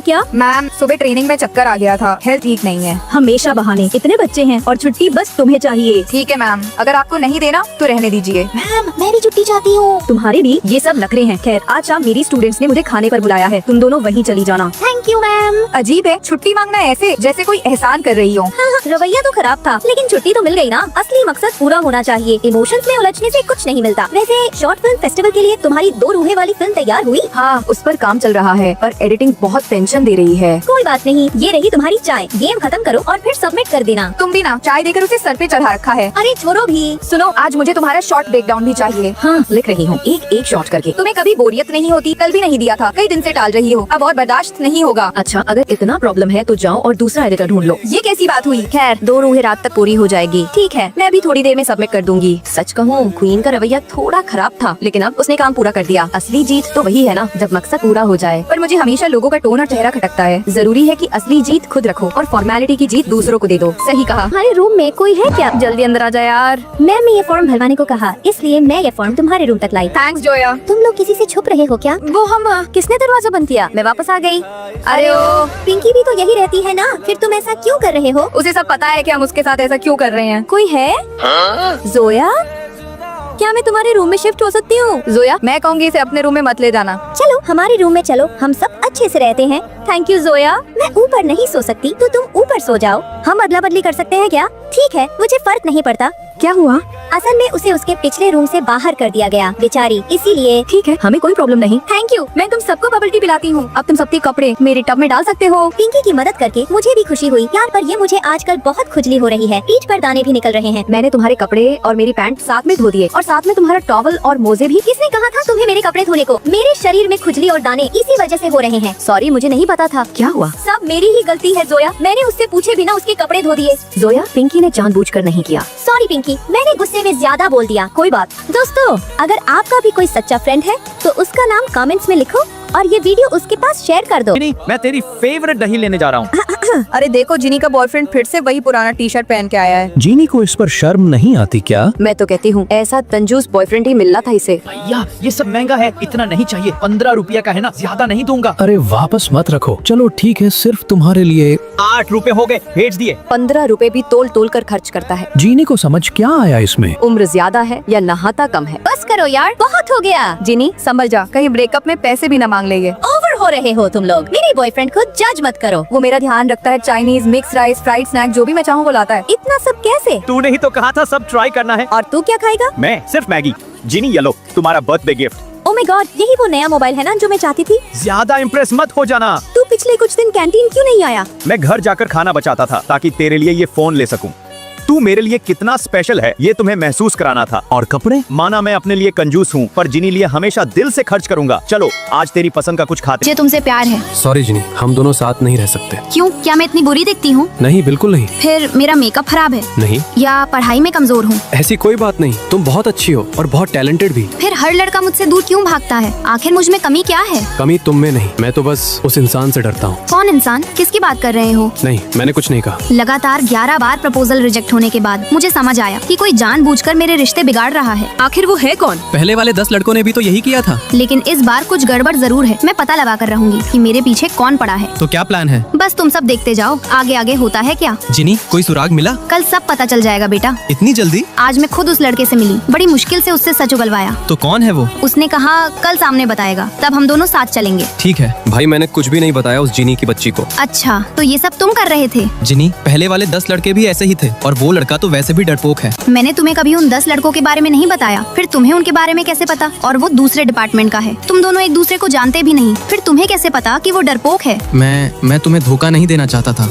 क्या? मैम सुबह ट्रेनिंग में चक्कर आ गया था, हेल्थ ठीक नहीं है। हमेशा बहाने, इतने बच्चे हैं और छुट्टी बस तुम्हें चाहिए। ठीक है मैम, अगर आपको नहीं देना तो रहने दीजिए। मैम मैं भी छुट्टी चाहती हूँ। तुम्हारे भी ये सब नखरे हैं। खैर आज शाम मेरी स्टूडेंट्स ने मुझे खाने पर बुलाया है, तुम दोनों वहीं चली जाना। Thank you ma'am. अजीब है, छुट्टी मांगना ऐसे जैसे कोई एहसान कर रही हो। रवैया तो खराब था, लेकिन छुट्टी तो मिल गई ना। असली मकसद पूरा होना चाहिए, इमोशंस में उलझने से कुछ नहीं मिलता। वैसे शॉर्ट फिल्म फेस्टिवल के लिए तुम्हारी 2 रूहे वाली फिल्म तैयार हुई? हाँ, उस पर काम चल रहा है और एडिटिंग बहुत टेंशन दे रही है। कोई बात नहीं, ये रही तुम्हारी चाय। गेम खत्म करो और फिर सबमिट कर देना। तुम भी ना चाय देकर उसे सर पे चढ़ा रखा है। अरे छोड़ो भी। सुनो, आज मुझे तुम्हारा शॉर्ट ब्रेकडाउन भी चाहिए। हाँ लिख रही हूँ, एक एक शॉर्ट करके। तुम्हें कभी बोरियत नहीं होती? कल भी नहीं दिया था, कई दिन से टाल रही हो, अब और बर्दाश्त नहीं होगा। अच्छा अगर इतना प्रॉब्लम है तो जाओ और दूसरा एडिटर ढूंढ लो। ये कैसी बात हुई? खैर 2 रूहें रात तक पूरी हो जाएगी। ठीक है, मैं भी थोड़ी देर में सबमिट कर दूंगी। सच कहूँ क्वीन का रवैया थोड़ा खराब था, लेकिन अब उसने काम पूरा कर दिया। असली जीत तो वही है ना, जब मकसद पूरा हो जाए। पर मुझे हमेशा लोगों का टोन और चेहरा खटकता है। जरूरी है कि असली जीत खुद रखो और फॉर्मेलिटी की जीत दूसरों को दे दो। सही कहा। हमारे रूम में कोई है क्या? जल्दी अंदर आ जाए यार। मैम ने ये फॉर्म भरवाने को कहा, इसलिए मैं ये फॉर्म तुम्हारे रूम तक लाई। थैंक्स जोया। तुम लोग किसी से छुप रहे हो क्या? वो हम किसने दरवाजा बंद किया? मैं वापस आ गई। अरे ओ, पिंकी भी तो यही रहती है ना, फिर तुम ऐसा क्यों कर रहे हो? उसे सब पता है कि हम उसके साथ ऐसा क्यों कर रहे हैं। कोई है? जोया, क्या मैं तुम्हारे रूम में शिफ्ट हो सकती हूँ? जोया, मैं कहूँगी इसे अपने रूम में मत ले जाना। चलो हमारे रूम में चलो, हम सब अच्छे से रहते हैं। Thank you Zoya. मैं ऊपर नहीं सो सकती तो तुम ऊपर सो जाओ। हम अदला बदली कर सकते हैं क्या? ठीक है, मुझे फर्क नहीं पड़ता। क्या हुआ? असल में उसे उसके पिछले रूम से बाहर कर दिया गया, बेचारी, इसीलिए। ठीक है, हमें कोई प्रॉब्लम नहीं। Thank you. मैं तुम सबको बबल टी पिलाती हूँ। अब तुम सबके कपड़े मेरे टब में डाल सकते हो। पिंकी की मदद करके मुझे भी खुशी हुई यार, पर ये मुझे आजकल बहुत खुजली हो रही है, पीठ पर दाने भी निकल रहे हैं। मैंने तुम्हारे कपड़े और मेरी पैंट साथ में धो दिए और साथ में तुम्हारा टॉवल और मोजे भी। किसने कहा था तुम्हें मेरे कपड़े धोने को? मेरे शरीर में खुजली और दाने इसी वजह से हो रहे हैं। सॉरी, मुझे नहीं पता था। क्या हुआ? सब मेरी ही गलती है जोया, मैंने उससे पूछे बिना उसके कपड़े धो दिए। जोया, पिंकी ने जानबूझकर नहीं किया। सॉरी पिंकी, मैंने गुस्से में ज्यादा बोल दिया। कोई बात। दोस्तों, अगर आपका भी कोई सच्चा फ्रेंड है तो उसका नाम कमेंट्स में लिखो और ये वीडियो उसके पास शेयर कर दो। मैं तेरी फेवरेट दही लेने जा रहा हूँ। अरे देखो, जिनी का बॉयफ्रेंड फिर से वही पुराना टी शर्ट पहन के आया है। जीनी को इस पर शर्म नहीं आती क्या? मैं तो कहती हूँ ऐसा कंजूस बॉयफ्रेंड ही मिलना था इसे। भैया ये सब महंगा है, इतना नहीं चाहिए। 15 रुपया का है ना, ज्यादा नहीं दूंगा। अरे वापस मत रखो, चलो ठीक है, सिर्फ तुम्हारे लिए। 8 रुपए हो गए, भेज दिए। 15 रुपए भी तोल तोल कर खर्च करता है। जीनी को समझ क्या आया इसमें? उम्र ज्यादा है या नहाता कम है। बस करो यार, बहुत हो गया। जिनी संभल जा, कहीं ब्रेकअप में पैसे भी न मांग लेंगे। ओवर हो रहे हो तुम लोग। मेरे बॉयफ्रेंड को जज मत करो। वो मेरा ध्यान रखता है, Chinese, mix rice, fried snack, जो भी मैं चाहूँ वो लाता है। इतना सब कैसे? तूने ही तो कहा था सब ट्राई करना है। और तू क्या खाएगा? मैं सिर्फ मैगी। जिनी ये लो तुम्हारा birthday gift. Oh my God, यही वो नया मोबाइल है ना जो मैं चाहती थी। ज्यादा इम्प्रेस मत हो जाना। तू पिछले कुछ दिन कैंटीन क्यों नहीं आया? मैं घर जाकर खाना बचाता था ताकि तेरे लिए ये फोन ले सकूं। तू मेरे लिए कितना स्पेशल है ये तुम्हें महसूस कराना था। और कपड़े? माना मैं अपने लिए कंजूस हूँ, पर जिनी लिए हमेशा दिल से खर्च करूंगा। चलो आज तेरी पसंद का कुछ खाते। मुझे तुमसे प्यार है। सॉरी जिनी, हम दोनों साथ नहीं रह सकते। क्यों? क्या मैं इतनी बुरी दिखती हूँ? नहीं, बिल्कुल नहीं। फिर मेरा मेकअप खराब है नहीं, या पढ़ाई में कमजोर हूँ? ऐसी कोई बात नहीं, तुम बहुत अच्छी हो और बहुत टैलेंटेड भी। फिर हर लड़का मुझसे दूर क्यों भागता है? आखिर मुझ में कमी क्या है? कमी तुम में नहीं, मैं तो बस उस इंसान से डरता हूँ। कौन इंसान? किसकी बात कर रहे हो? नहीं, मैंने कुछ नहीं कहा। लगातार 11 बार प्रपोजल रिजेक्ट होने के बाद मुझे समझ आया कि कोई जानबूझकर मेरे रिश्ते बिगाड़ रहा है। आखिर वो है कौन? पहले वाले 10 लड़कों ने भी तो यही किया था। लेकिन इस बार कुछ गड़बड़ जरूर है। मैं पता लगा कर रहूंगी कि मेरे पीछे कौन पड़ा है। तो क्या प्लान है? बस तुम सब देखते जाओ, आगे आगे होता है क्या। जिनी, कोई सुराग मिला? कल सब पता चल जाएगा बेटा। इतनी जल्दी? आज मैं खुद उस लड़के से मिली, बड़ी मुश्किल से उससे सच उगलवाया। तो कौन है वो? उसने कहा कल सामने बताएगा, तब हम दोनों साथ चलेंगे। ठीक है भाई, मैंने कुछ भी नहीं बताया उस जिनी की बच्ची को। अच्छा, तो ये सब तुम कर रहे थे? जिनी, पहले वाले 10 लड़के भी ऐसे ही थे और वो लड़का तो वैसे भी डरपोक है। मैंने तुम्हें कभी उन 10 लड़कों के बारे में नहीं बताया, फिर तुम्हें उनके बारे में कैसे पता? और वो दूसरे डिपार्टमेंट का है। तुम दोनों एक दूसरे को जानते भी नहीं, फिर तुम्हें कैसे पता कि वो डरपोक है? मैं तुम्हें धोखा नहीं देना चाहता था।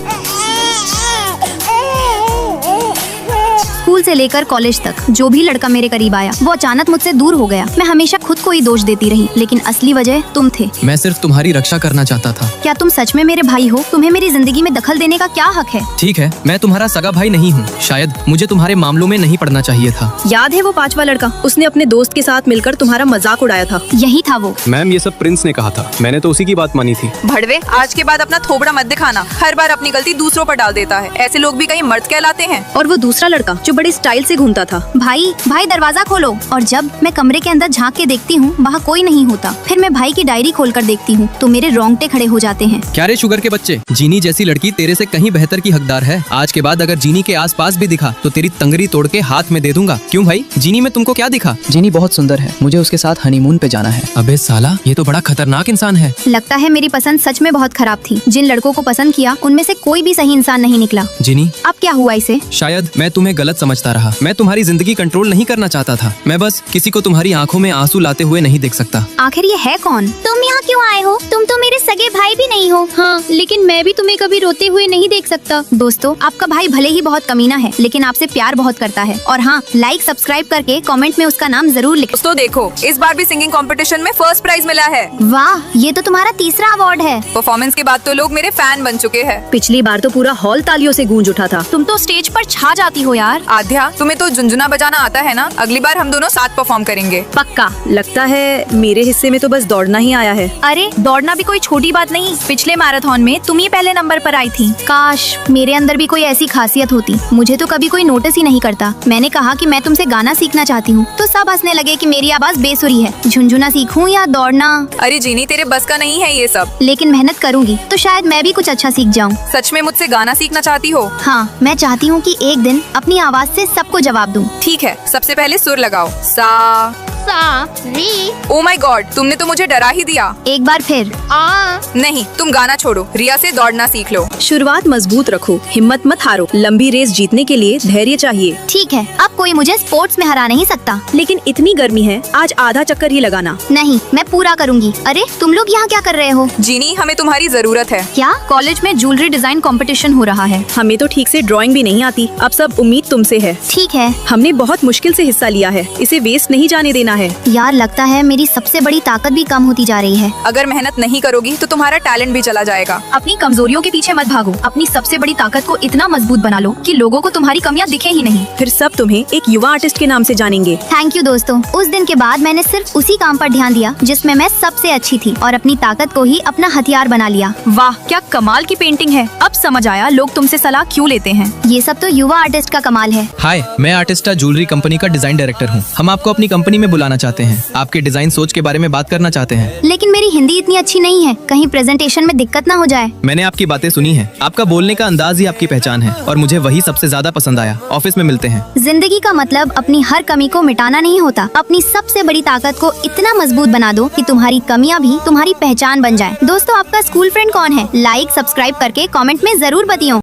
स्कूल से लेकर कॉलेज तक जो भी लड़का मेरे करीब आया वो अचानक मुझसे दूर हो गया। मैं हमेशा खुद को ही दोष देती रही, लेकिन असली वजह तुम थे। मैं सिर्फ तुम्हारी रक्षा करना चाहता था। क्या तुम सच में मेरे भाई हो? तुम्हें मेरी जिंदगी में दखल देने का क्या हक है? ठीक है, मैं तुम्हारा सगा भाई नहीं हूँ। शायद मुझे तुम्हारे मामलों में नहीं पड़ना चाहिए था। याद है वो 5वां लड़का? उसने अपने दोस्त के साथ मिलकर तुम्हारा मजाक उड़ाया था। यही था वो। मैम, ये सब प्रिंस ने कहा था, मैंने तो उसी की बात मानी थी। भड़वे, आज के बाद अपना थोबड़ा मत दिखाना। हर बार अपनी गलती दूसरों पर डाल देता है। ऐसे लोग भी कहीं मर्द कहलाते हैं। और वो दूसरा लड़का जो बड़े स्टाइल से घूमता था। भाई भाई दरवाजा खोलो। और जब मैं कमरे के अंदर झांक के देखती हूँ वहाँ कोई नहीं होता। फिर मैं भाई की डायरी खोलकर देखती हूँ तो मेरे रोंगटे खड़े हो जाते हैं। क्या रे शुगर के बच्चे, जीनी जैसी लड़की तेरे से कहीं बेहतर की हकदार है। आज के बाद अगर जीनी के आसपास भी दिखा तो तेरी तंगरी तोड़ के हाथ में दे दूंगा। क्यों भाई, जीनी में तुमको क्या दिखा? जीनी बहुत सुंदर है, मुझे उसके साथ हनीमून पे जाना है। अबे साला, ये तो बड़ा खतरनाक इंसान है। लगता है मेरी पसंद सच में बहुत खराब थी। जिन लड़कों को पसंद किया उनमें से कोई भी सही इंसान नहीं निकला। जीनी, अब क्या हुआ इसे? शायद मैं तुम्हें गलत समझता रहा। मैं तुम्हारी जिंदगी कंट्रोल नहीं करना चाहता था। मैं बस किसी को तुम्हारी आंखों में आंसू लाते हुए नहीं देख सकता। आखिर ये है कौन? तुम यहाँ क्यों आए हो? तुम तो मेरे सगे भाई भी नहीं हो। हाँ, लेकिन मैं भी तुम्हें कभी रोते हुए नहीं देख सकता। दोस्तों, आपका भाई भले ही बहुत कमीना है लेकिन आपसे प्यार बहुत करता है। और हाँ, लाइक सब्सक्राइब करके कमेंट में उसका नाम जरूर लिखें। दोस्तों देखो, इस बार भी सिंगिंग कंपटीशन में फर्स्ट प्राइज मिला है। वाह, ये तो तुम्हारा तीसरा अवार्ड है। परफॉर्मेंस के बाद तो लोग मेरे फैन बन चुके हैं। पिछली बार तो पूरा हॉल तालियों से गूंज उठा था। तुम तो स्टेज पर छा जाती हो यार। आध्या, तुम्हें तो झुनझुना बजाना आता है ना? अगली बार हम दोनों साथ परफॉर्म करेंगे। पक्का। लगता है मेरे हिस्से में तो बस दौड़ना ही आया है। अरे दौड़ना भी कोई छोटी बात नहीं। पिछले मैराथन में तुम ही पहले नंबर पर आई थी। काश मेरे अंदर भी कोई ऐसी खासियत होती। मुझे तो कभी कोई नोटिस ही नहीं करता। मैंने कहा कि मैं तुमसे गाना सीखना चाहती हूँ तो सब हंसने लगे कि मेरी आवाज बेसुरी है। झुनझुना सीखूं या दौड़ना? अरे जीनी, तेरे बस का नहीं है ये सब। लेकिन मेहनत करूंगी तो शायद मैं भी कुछ अच्छा सीख जाऊँ। सच में मुझसे गाना सीखना चाहती हो? हाँ, मैं चाहती हूँ कि एक दिन अपनी आवाज से सबको जवाब दूँ। ठीक है, सबसे पहले सुर लगाओ। सा री। ओ माय गॉड, तुमने तो मुझे डरा ही दिया। एक बार फिर। नहीं, तुम गाना छोड़ो, रिया से दौड़ना सीख लो। शुरुआत मजबूत रखो, हिम्मत मत हारो। लंबी रेस जीतने के लिए धैर्य चाहिए। ठीक है, अब कोई मुझे स्पोर्ट्स में हरा नहीं सकता। लेकिन इतनी गर्मी है, आज आधा चक्कर ही लगाना। नहीं, मैं पूरा करूँगी। अरे तुम लोग यहाँ क्या कर रहे हो? जीनी, हमें तुम्हारी जरूरत है। क्या? कॉलेज में ज्वेलरी डिजाइन कंपटीशन हो रहा है। हमें तो ठीक से ड्राइंग भी नहीं आती। अब सब उम्मीद तुमसे है। ठीक है। हमने बहुत मुश्किल से हिस्सा लिया है, इसे वेस्ट नहीं जाने देना है। यार, लगता है मेरी सबसे बड़ी ताकत भी कम होती जा रही है। अगर मेहनत नहीं करोगी तो तुम्हारा टैलेंट भी चला जाएगा। अपनी कमजोरियों के पीछे मत भागो। अपनी सबसे बड़ी ताकत को इतना मजबूत बना लो कि लोगों को तुम्हारी कमियां दिखे ही नहीं। फिर सब तुम्हें एक युवा आर्टिस्ट के नाम से जानेंगे। थैंक यू दोस्तों। उस दिन के बाद मैंने सिर्फ उसी काम पर ध्यान दिया जिसमें मैं सबसे अच्छी थी और अपनी ताकत को ही अपना हथियार बना लिया। वाह, क्या कमाल की पेंटिंग है। अब समझ आया लोग तुमसे सलाह क्यों लेते हैं। ये सब तो युवा आर्टिस्ट का कमाल है। हाय, मैं आर्टिस्टा ज्वेलरी कंपनी का डिजाइन डायरेक्टर हूँ। हम आपको अपनी कंपनी में बुलाना चाहते हैं। आपके डिजाइन सोच के बारे में बात करना चाहते हैं। लेकिन मेरी हिंदी इतनी अच्छी नहीं है, कहीं प्रेजेंटेशन में दिक्कत ना हो जाए। मैंने आपकी बातें सुनी है। आपका बोलने का अंदाज ही आपकी पहचान है और मुझे वही सबसे ज्यादा पसंद आया। ऑफिस में मिलते हैं। जिंदगी का मतलब अपनी हर कमी को मिटाना नहीं होता। अपनी सबसे बड़ी ताकत को इतना मजबूत बना दो कि तुम्हारी कमियां भी तुम्हारी पहचान बन जाए। दोस्तों, आपका स्कूल फ्रेंड कौन है? लाइक सब्सक्राइब करके कमेंट में जरूर बताइए।